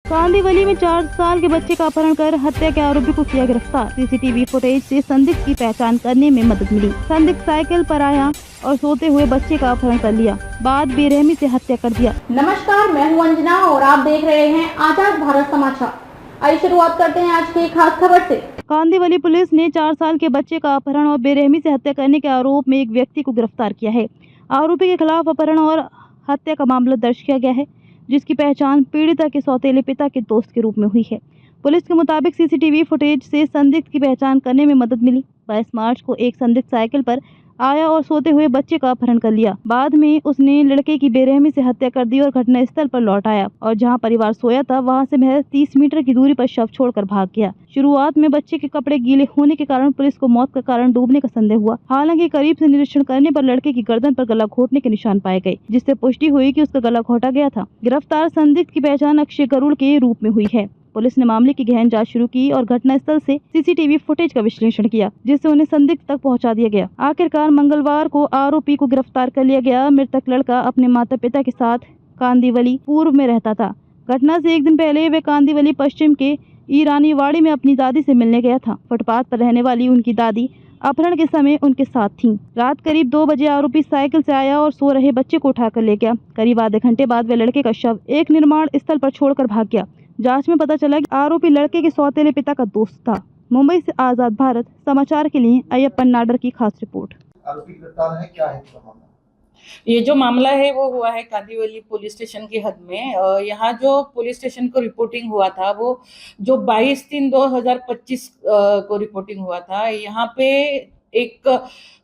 कांदीवली में 4 साल के बच्चे का अपहरण कर हत्या के आरोपी को किया गिरफ्तार। सीसीटीवी फुटेज से संदिग्ध की पहचान करने में मदद मिली। संदिग्ध साइकिल पर आया और सोते हुए बच्चे का अपहरण कर लिया, बाद बेरहमी से हत्या कर दिया। नमस्कार, मैं हूं अंजना और आप देख रहे हैं आजाद भारत समाचार। आइए शुरुआत करते हैं आज की खास खबर से। कांदीवली पुलिस ने 4 साल के बच्चे का अपहरण और बेरहमी से हत्या करने के आरोप में एक व्यक्ति को गिरफ्तार किया है। आरोपी के खिलाफ अपहरण और हत्या का मामला दर्ज किया गया है, जिसकी पहचान पीड़िता के सौतेले पिता के दोस्त के रूप में हुई है। पुलिस के मुताबिक सीसीटीवी फुटेज से संदिग्ध की पहचान करने में मदद मिली। 22 मार्च को एक संदिग्ध साइकिल पर आया और सोते हुए बच्चे का अपहरण कर लिया। बाद में उसने लड़के की बेरहमी से हत्या कर दी और घटना स्थल पर लौट आया और जहां परिवार सोया था वहां से महज 30 मीटर की दूरी पर शव छोड़कर भाग गया। शुरुआत में बच्चे के कपड़े गीले होने के कारण पुलिस को मौत का कारण डूबने का संदेह हुआ। हालांकि करीब से निरीक्षण करने पर लड़के की गर्दन पर गला घोटने के निशान पाए गए, जिससे पुष्टि हुई कि उसका गला घोटा गया था। गिरफ्तार संदिग्ध की पहचान अक्षय गरुड़ के रूप में हुई है। पुलिस ने मामले की गहन जांच शुरू की और घटनास्थल से सीसीटीवी फुटेज का विश्लेषण किया, जिससे उन्हें संदिग्ध तक पहुंचा दिया गया। आखिरकार मंगलवार को आरोपी को गिरफ्तार कर लिया गया। मृतक लड़का अपने माता पिता के साथ कांदीवली पूर्व में रहता था। घटना से एक दिन पहले वे कांदीवली पश्चिम के ईरानीवाड़ी में अपनी दादी से मिलने गया था। फुटपाथ पर रहने वाली उनकी दादी अपहरण के समय उनके साथ थीं। रात करीब 2 बजे आरोपी साइकिल से आया और सो रहे बच्चे को उठाकर ले गया। करीब आधे घंटे बाद वे लड़के का शव एक निर्माण स्थल पर छोड़कर भाग गया। जांच में पता चला कि आरोपी लड़के के सौतेले पिता का दोस्त था। मुंबई से आजाद भारत समाचार के लिए अय्यप्पन नाडर की खास रिपोर्ट। आरोपी गिरफ्तार है, क्या है इसका मामला? ये जो मामला है वो हुआ है कांदीवली पुलिस स्टेशन की हद में। यहाँ जो पुलिस स्टेशन को रिपोर्टिंग हुआ था वो जो 22/3/2025 को रिपोर्टिंग हुआ था। यहाँ पे एक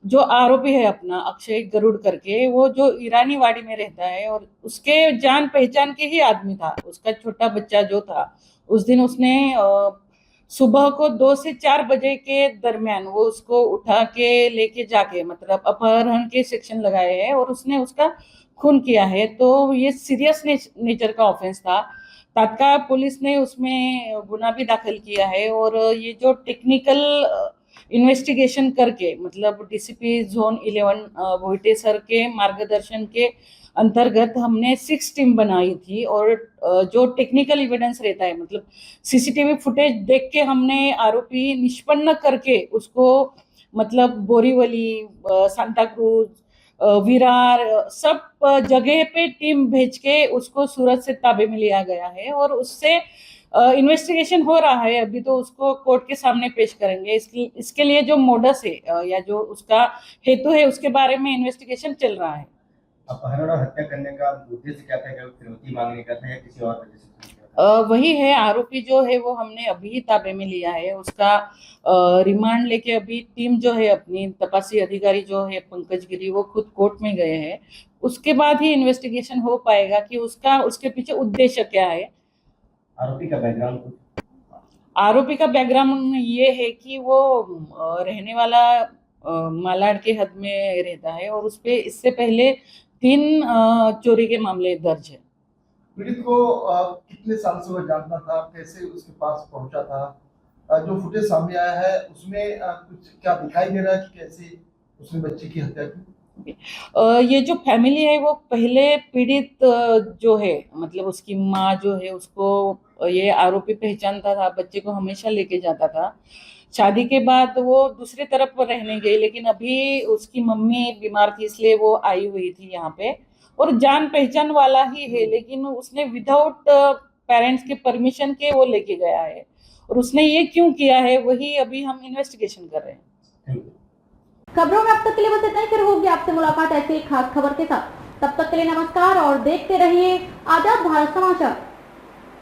जो आरोपी है अपना अक्षय गरुड़ करके, वो जो ईरानी वाड़ी में रहता है और उसके जान पहचान के ही आदमी था। उसका छोटा बच्चा जो था, उस दिन उसने सुबह को 2 से 4 बजे के दरमियान वो उसको उठा के लेके जाके मतलब अपहरण के सेक्शन लगाए हैं और उसने उसका खून किया है। तो ये सीरियस नेचर का ऑफेंस था। तत्काल पुलिस ने उसमें गुना भी दाखिल किया है और ये जो टेक्निकल इन्वेस्टिगेशन करके मतलब डीसीपी जोन 11 भोइटे सर के मार्गदर्शन के अंतर्गत हमने 6 टीम बनाई थी और जो टेक्निकल एविडेंस रहता है मतलब सीसीटीवी फुटेज देख के हमने आरोपी निष्पन्न करके उसको मतलब बोरीवली, सांता क्रूज, विरार सब जगह पे टीम भेज के उसको सूरत से ताबे में लिया गया है और उससे इन्वेस्टिगेशन हो रहा है। अभी तो उसको कोर्ट के सामने पेश करेंगे। इसके लिए जो मोडस है या जो उसका हेतु है उसके बारे में इन्वेस्टिगेशन चल रहा है। अपहरण और हत्या करने का उद्देश्य क्या था? क्या फिरौती मांगने का था या किसी और वजह से? वही है, आरोपी जो है वो हमने अभी ही ताबे में लिया है। उसका रिमांड लेके अभी टीम जो है अपनी तपासी अधिकारी जो है पंकज गिरी, वो खुद कोर्ट में गए हैं। उसके बाद ही इन्वेस्टिगेशन हो पाएगा कि उसके पीछे उद्देश्य क्या है। आरोपी का बैकग्राउंड ये है कि वो रहने वाला मालाड के हद में रहता है और उसपे इससे पहले 3 चोरी के मामले दर्ज है। पीड़ित को कितने साल से वह जानता था, कैसे उसके पास पहुंचा था? जो फुटेज सामने आया है उसमें कुछ क्या दिखाई दे रहा है कि कैसे उसने बच्चे की हत्या की? ये जो फैमिली है वो पहले पीड़ित जो है मतलब उसकी माँ जो है उसको ये आरोपी पहचानता था, बच्चे को हमेशा लेके जाता था। शादी के बाद वो दूसरी तरफ रहने गई, लेकिन अभी उसकी मम्मी बीमार थी इसलिए वो आई हुई थी यहाँ पे और जान पहचान वाला ही है, लेकिन उसने विदाउट पेरेंट्स के परमिशन के वो लेके गया है और उसने ये क्यों किया है वही अभी हम इन्वेस्टिगेशन कर रहे हैं। खबरों में अब तक के लिए बस इतना ही। फिर होगी आपसे मुलाकात ऐसी खास खबर के साथ। तब तक के लिए नमस्कार और देखते रहिए आजाद भारत समाचार।